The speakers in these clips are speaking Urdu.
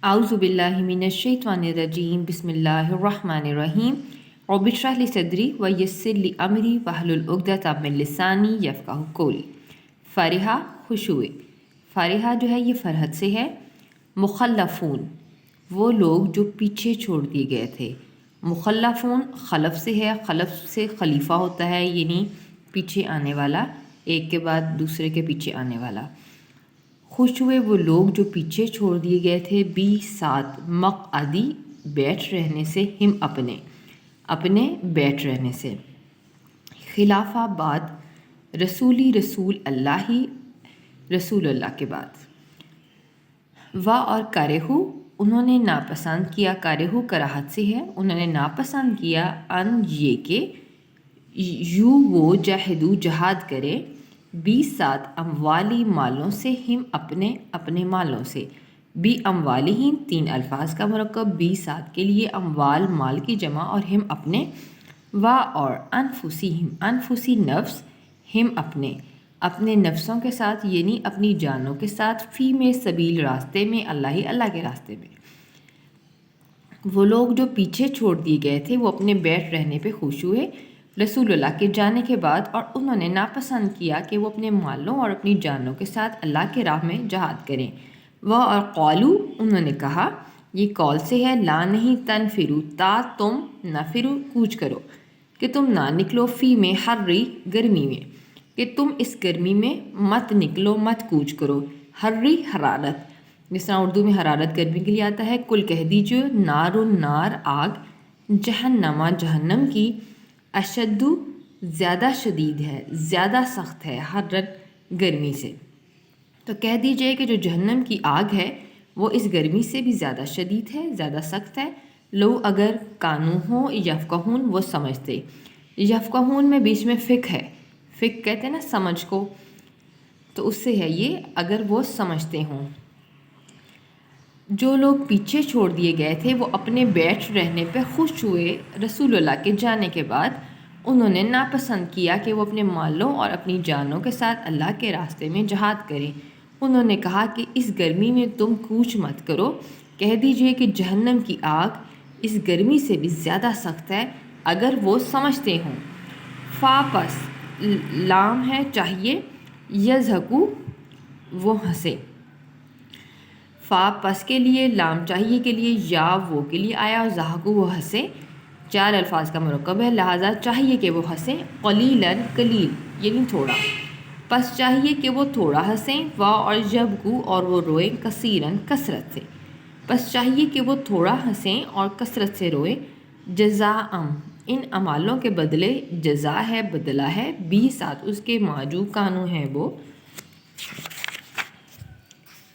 اعوذ باللہ من الشیطان الرجیم بسم اللہ الرحمن الرحیم رب اشرح لی صدری ویسر لی امری واحلل عقدۃ من لسانی یفقہوا قولی۔ فارحہ خشوع، فارحہ جو ہے یہ فرحت سے ہے۔ مخلفون وہ لوگ جو پیچھے چھوڑ دیے گئے تھے۔ مخلفون خلف سے ہے، خلف سے خلیفہ ہوتا ہے، یعنی پیچھے آنے والا، ایک کے بعد دوسرے کے پیچھے آنے والا۔ خوش ہوئے وہ لوگ جو پیچھے چھوڑ دیے گئے تھے، بھی ساتھ مقعدی بیٹھ رہنے سے، ہم اپنے بیٹھ رہنے سے۔ خلافہ بعد، رسولی رسول اللہ ہی رسول اللہ کے بعد۔ اور کرہو انہوں نے ناپسند کیا، کرہو کراہت سے ہے، انہوں نے ناپسند کیا، ان یہ کہ یوں وہ جاہدو جہاد کرے، بھی ساتھ اموالی مالوں سے، ہم اپنے مالوں سے۔ بھی اموالی ہی تین الفاظ کا مرکب، بھی ساتھ کے لیے، اموال مال کی جمع، اور ہم اپنے، اور انفسہم انفسی نفس، ہم اپنے نفسوں کے ساتھ، یعنی اپنی جانوں کے ساتھ، فی میں سبیل راستے میں، اللہ کے راستے میں۔ وہ لوگ جو پیچھے چھوڑ دیے گئے تھے وہ اپنے بیٹھ رہنے پہ خوش ہوئے رسول اللہ کے جانے کے بعد، اور انہوں نے ناپسند کیا کہ وہ اپنے مالوں اور اپنی جانوں کے ساتھ اللہ کے راہ میں جہاد کریں۔ اور قالو انہوں نے کہا، یہ قول سے ہے، لا نہیں تنفرو، تا تم نفرو کوچ کرو، کہ تم نہ نکلو، فی میں حری گرمی میں، کہ تم اس گرمی میں مت نکلو، مت کوچ کرو۔ حری حرارت، جس طرح اردو میں حرارت گرمی کے لیے آتا ہے۔ کل کہہ دیجیے، نار النار آگ، جہنما جہنم کی، اشدو زیادہ شدید ہے، زیادہ سخت ہے، حرت گرمی سے۔ تو کہہ دیجئے کہ جو جہنم کی آگ ہے وہ اس گرمی سے بھی زیادہ شدید ہے، زیادہ سخت ہے۔ لو اگر کانو ہو یفقہون، وہ سمجھتے۔ یفقہون میں بیچ میں فقہ ہے، فقہ کہتے ہیں نا سمجھ کو، تو اس سے ہے یہ، اگر وہ سمجھتے ہوں۔ جو لوگ پیچھے چھوڑ دیے گئے تھے وہ اپنے بیٹھ رہنے پہ خوش ہوئے رسول اللہ کے جانے کے بعد، انہوں نے ناپسند کیا کہ وہ اپنے مالوں اور اپنی جانوں کے ساتھ اللہ کے راستے میں جہاد کریں۔ انہوں نے کہا کہ اس گرمی میں تم کوچ مت کرو، کہہ دیجئے کہ جہنم کی آگ اس گرمی سے بھی زیادہ سخت ہے، اگر وہ سمجھتے ہوں۔ پس لام ہے چاہیے، یضحکو وہ ہنسے۔ پس کے لیے، لام چاہیے کے لیے، یا وہ کے لیے آیا، اور ضحکو وہ ہنسے، چار الفاظ کا مرکب ہے، لہٰذا چاہیے کہ وہ ہنسیں۔ قلیلاً قلیل یعنی تھوڑا، پس چاہیے کہ وہ تھوڑا ہنسیں۔ اور یبکو اور وہ روئیں، کثیراً کثرت سے، پس چاہیے کہ وہ تھوڑا ہنسیں اور کثرت سے روئیں۔ جزاءً ان اعمالوں کے بدلے، جزا ہے بدلہ ہے، بھی ساتھ اس کے ماجو کانو ہیں وہ،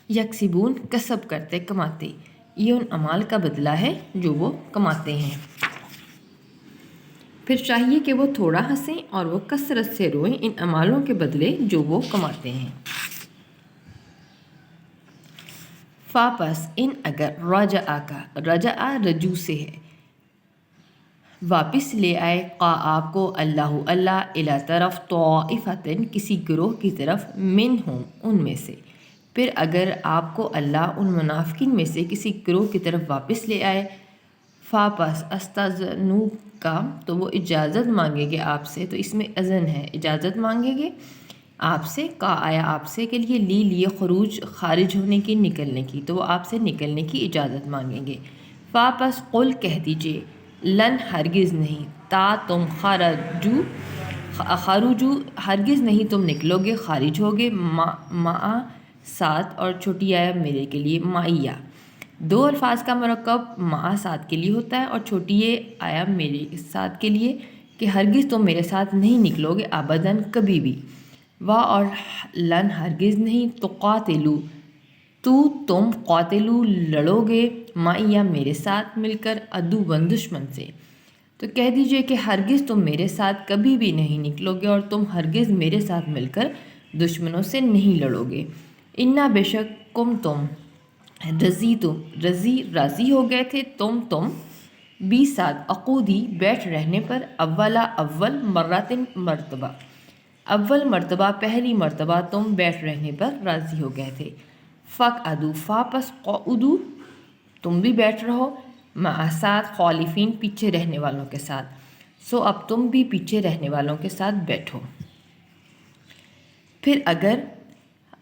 یکسبون کسب کرتے کماتے، یہ ان اعمال کا بدلہ ہے جو وہ کماتے ہیں۔ پھر چاہیے کہ وہ تھوڑا ہنسیں اور وہ کثرت سے روئیں، ان اعمالوں کے بدلے جو وہ کماتے ہیں۔ پس ان اگر، رجع کا، رجع رجوع سے ہے، واپس لے آئے، آپ کو، اللہ الی طرف، طائفتن کسی گروہ کی طرف، منہم ان میں سے۔ پھر اگر آپ کو اللہ ان منافقین میں سے کسی گروہ کی طرف واپس لے آئے، پس استاذنو کا، تو وہ اجازت مانگیں گے آپ سے، تو اس میں اذن ہے، اجازت مانگیں گے آپ سے، کا آیا آپ سے کے لیے، لیے خروج خارج ہونے کی، نکلنے کی، تو وہ آپ سے نکلنے کی اجازت مانگیں گے۔ پس قل کہہ دیجئے، لن ہرگز نہیں، تا تم خرجو ہرگز نہیں تم نکلو گے، خارج ہوگے، مع ساتھ، اور چھوٹی آیا میرے کے لیے، معیہ، دو الفاظ کا مرکب مع ساتھ کے لیے ہوتا ہے، اور چھوٹی آیا میرے ساتھ کے لیے، کہ ہرگز تم میرے ساتھ نہیں نکلو گے، ابداً کبھی بھی۔ اور لن ہرگز نہیں، تقاتلو تم، قاتلو لڑو گے، معیہ میرے ساتھ مل کر، عدوً دشمن سے۔ تو کہہ دیجئے کہ ہرگز تم میرے ساتھ کبھی بھی نہیں نکلو گے، اور تم ہرگز میرے ساتھ مل کر دشمنوں سے نہیں لڑو گے۔ انا بے شک، تم راضی ہو گئے تھے، تم بھی ساتھ عقودی بیٹھ رہنے پر، اول مرتبہ پہلی مرتبہ تم بیٹھ رہنے پر راضی ہو گئے تھے۔ پس قعدو، تم بھی بیٹھ رہو معاسات خالفین پیچھے رہنے والوں کے ساتھ، سو اب تم بھی پیچھے رہنے والوں کے ساتھ بیٹھو۔ پھر اگر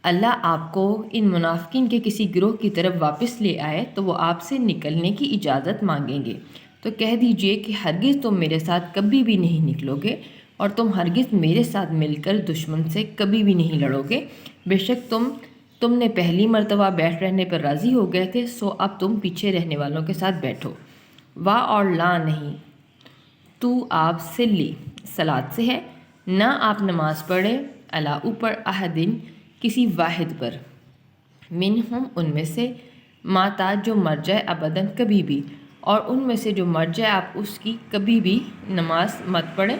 اللہ آپ کو ان منافقین کے کسی گروہ کی طرف واپس لے آئے تو وہ آپ سے نکلنے کی اجازت مانگیں گے، تو کہہ دیجئے کہ ہرگز تم میرے ساتھ کبھی بھی نہیں نکلو گے اور تم ہرگز میرے ساتھ مل کر دشمن سے کبھی بھی نہیں لڑو گے۔ بے شک تم نے پہلی مرتبہ بیٹھ رہنے پر راضی ہو گئے تھے، سو اب تم پیچھے رہنے والوں کے ساتھ بیٹھو۔ وا اور لا نہیں، تو آپ سلی صلات سے ہے، نہ آپ نماز پڑھے علا اوپر احدن کسی واحد پر، منہم ان میں سے، ماتا جو مر جائے ابداً کبھی بھی، اور ان میں سے جو مر جائے آپ اس کی کبھی بھی نماز مت پڑھیں،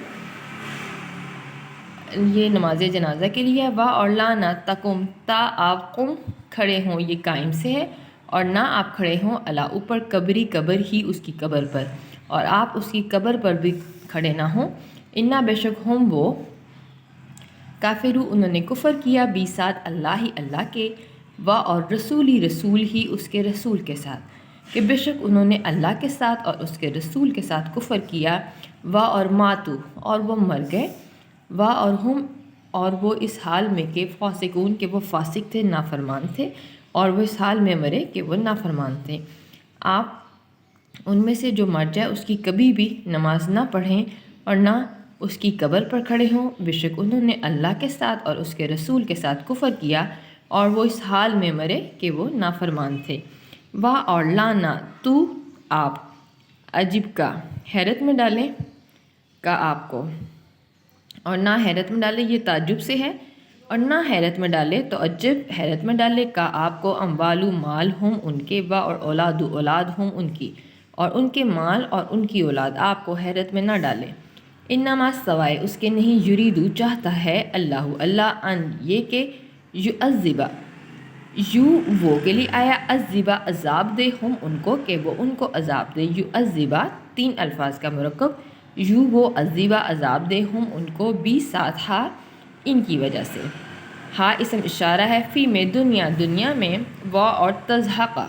یہ نماز جنازہ کے لیے ہے۔ وا اور لا نہ تقم تا آپ قم کھڑے ہوں، یہ قائم سے ہے، اور نہ آپ کھڑے ہوں علا اوپر قبری قبر ہی اس کی قبر پر، اور آپ اس کی قبر پر بھی کھڑے نہ ہوں۔ انا بے شک ہم وہ کافرو انہوں نے کفر کیا بھی ساتھ اللہ ہی اللہ کے، و اور رسولی رسول ہی اس کے رسول کے ساتھ، کہ بے شک انہوں نے اللہ کے ساتھ اور اس کے رسول کے ساتھ کفر کیا، و اور ماتو اور وہ مر گئے، و اور ہم اور وہ اس حال میں کہ فاسقون کہ وہ فاسق تھے، نافرمان تھے، اور وہ اس حال میں مرے کہ وہ نافرمان تھے۔ آپ ان میں سے جو مر جائے اس کی کبھی بھی نماز نہ پڑھیں اور نہ اس کی قبر پر کھڑے ہوں، بے شک انہوں نے اللہ کے ساتھ اور اس کے رسول کے ساتھ کفر کیا اور وہ اس حال میں مرے کہ وہ نافرمان تھے۔ واہ اور لانا تو آپ عجب کا حیرت میں ڈالیں کا آپ کو، اور نہ حیرت میں ڈالے یہ تعجب سے ہے، اور نہ حیرت میں ڈالے تو عجب حیرت میں ڈالے کا آپ کو، اموالو مال ہم ان کے، و اور اولادو اولاد ہم ان کی، اور ان کے مال اور ان کی اولاد آپ کو حیرت میں نہ ڈالے۔ انما سوائے اس کے نہیں، یریدو چاہتا ہے اللہ ان یہ کہ یعذبا وہ کے لیے آیا عذبا عذاب دے ہم ان کو کہ وہ ان کو عذاب دے، یعذبا 3 الفاظ کا مرکب، وہ عذبا عذاب دے ہم ان کو، بھی ساتھ ہا ان کی وجہ سے، ہا اسم اشارہ ہے، فی میں دنیا میں، و اور تزحقا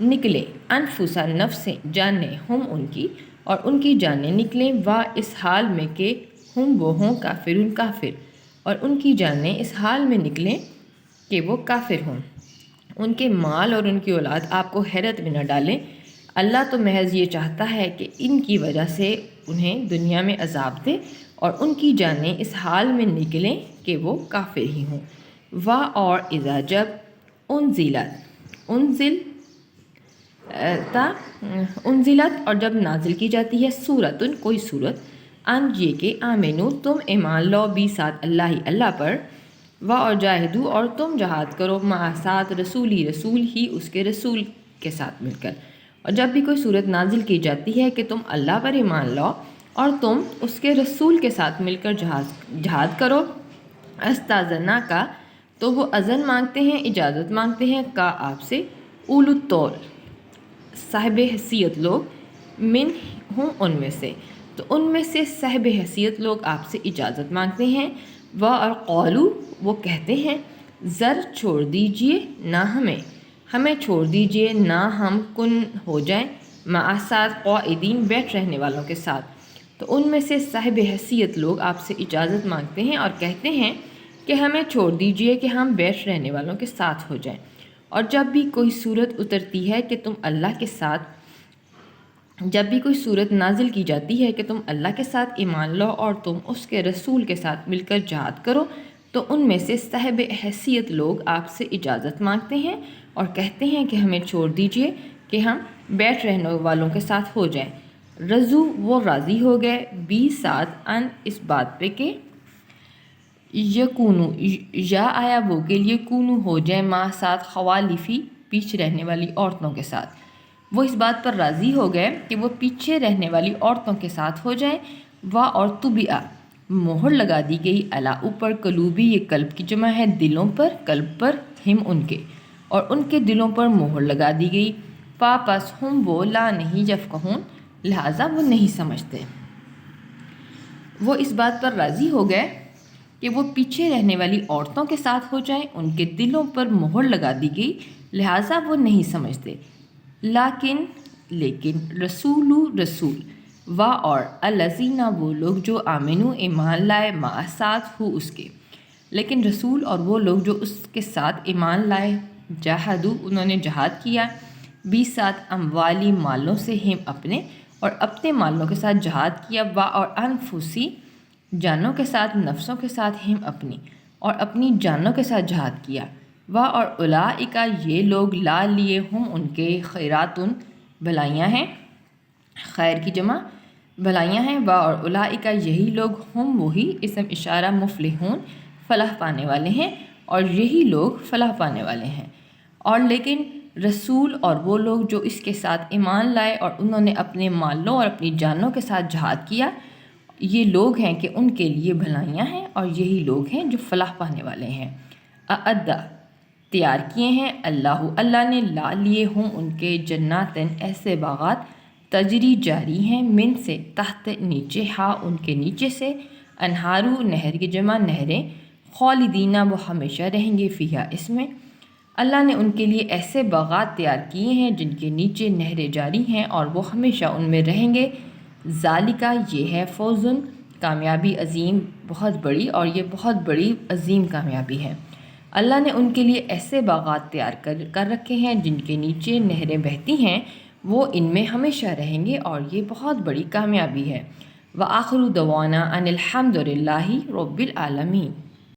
نکلے، انفسا نفسیں جانیں، ہم ان کی اور ان کی جانیں نکلیں، و اس حال میں کہ ہم وہ ہوں کافرون کافر، اور ان کی جانیں اس حال میں نکلیں کہ وہ کافر ہوں۔ ان کے مال اور ان کی اولاد آپ کو حیرت میں نہ ڈالیں، اللہ تو محض یہ چاہتا ہے کہ ان کی وجہ سے انہیں دنیا میں عذاب دے اور ان کی جانیں اس حال میں نکلیں کہ وہ کافر ہی ہوں۔ و اور اذا جب انزلت اور جب نازل کی جاتی ہے، سورتن کوئی سورت، ان یہ کہ آمنو تم ایمان لو، بھی ساتھ اللہ ہی اللہ پر، و اور جاہدو اور تم جہاد کرو، مع ساتھ رسول ہی اس کے رسول کے ساتھ مل کر، اور جب بھی کوئی صورت نازل کی جاتی ہے کہ تم اللہ پر ایمان لاؤ اور تم اس کے رسول کے ساتھ مل کر جہاد کرو، استاذنا کا تو وہ اذن مانگتے ہیں، اجازت مانگتے ہیں، کا آپ سے، اولو الطول صاحب حیثیت لوگ، من ہوں ان میں سے، تو ان میں سے صاحب حیثیت لوگ آپ سے اجازت مانگتے ہیں، و اور قولو وہ کہتے ہیں، ذر چھوڑ دیجئے نہ ہمیں چھوڑ دیجئے نہ ہم کن ہو جائیں، مع ساتھ قاعدین بیٹھ رہنے والوں کے ساتھ، تو ان میں سے صاحب حیثیت لوگ آپ سے اجازت مانگتے ہیں اور کہتے ہیں کہ ہمیں چھوڑ دیجئے کہ ہم بیٹھ رہنے والوں کے ساتھ ہو جائیں۔ اور جب بھی کوئی صورت اترتی ہے کہ تم اللہ کے ساتھ، جب بھی کوئی صورت نازل کی جاتی ہے کہ تم اللہ کے ساتھ ایمان لو اور تم اس کے رسول کے ساتھ مل کر جہاد کرو، تو ان میں سے صاحب حیثیت لوگ آپ سے اجازت مانگتے ہیں اور کہتے ہیں کہ ہمیں چھوڑ دیجئے کہ ہم بیٹھ رہنے والوں کے ساتھ ہو جائیں۔ رضو وہ راضی ہو گئے، بھی ساتھ ان اس بات پہ کہ یکونو یا آیا وہ کے لیے، کونو ہو جائے، مع ساتھ خوالفی پیچھے رہنے والی عورتوں کے ساتھ، وہ اس بات پر راضی ہو گئے کہ وہ پیچھے رہنے والی عورتوں کے ساتھ ہو جائیں، و اور طبع مہر لگا دی گئی، علا اوپر، قلوبی یہ قلب کی جمع ہے، دلوں پر، قلب پر، ہم ان کے اور ان کے دلوں پر مہر لگا دی گئی، پاپس ہم وہ لا نہیں یفقہون لہٰذا وہ نہیں سمجھتے۔ وہ اس بات پر راضی ہو گئے کہ وہ پیچھے رہنے والی عورتوں کے ساتھ ہو جائیں، ان کے دلوں پر مہر لگا دی گئی لہٰذا وہ نہیں سمجھتے۔ لیکن رسول و اور الذین وہ لوگ جو آمنو ایمان لائے مع ساتھ ہو اس کے، لیکن رسول اور وہ لوگ جو اس کے ساتھ ایمان لائے، جاہدو انہوں نے جہاد کیا، بھی ساتھ اموالی مالوں سے ہم اپنے اور اپنے مالوں کے ساتھ جہاد کیا، و اور انفسی جانوں کے ساتھ، نفسوں کے ساتھ ہم اپنی اور اپنی جانوں کے ساتھ جہاد کیا، و اور اولئک یہ لوگ لا لیے ہم ان کے خیراتن بھلائیاں ہیں، خیر کی جمع بھلائیاں ہیں، و اور اولئک یہی لوگ ہم وہی اسم اشارہ مفلحون فلاح پانے والے ہیں، اور یہی لوگ فلاح پانے والے ہیں۔ اور لیکن رسول اور وہ لوگ جو اس کے ساتھ ایمان لائے اور انہوں نے اپنے مالوں اور اپنی جانوں کے ساتھ جہاد کیا، یہ لوگ ہیں کہ ان کے لیے بھلائیاں ہیں، اور یہی لوگ ہیں جو فلاح پانے والے ہیں۔ اعد تیار کیے ہیں اللہ نے لا لیے ہوں ان کے جناتن ایسے باغات، تجری جاری ہیں، من سے تحت نیچے، ہا ان کے نیچے سے، انہارو نہر کی جمع نہریں، خالدینہ وہ ہمیشہ رہیں گے، فیہا اس میں۔ اللہ نے ان کے لیے ایسے باغات تیار کیے ہیں جن کے نیچے نہریں جاری ہیں اور وہ ہمیشہ ان میں رہیں گے، ذالکا یہ ہے فوزن کامیابی عظیم بہت بڑی، اور یہ بہت بڑی عظیم کامیابی ہے۔ اللہ نے ان کے لیے ایسے باغات تیار کر رکھے ہیں جن کے نیچے نہریں بہتی ہیں، وہ ان میں ہمیشہ رہیں گے، اور یہ بہت بڑی کامیابی ہے۔ وآخر دعوانا ان الحمد للہ رب العالمین۔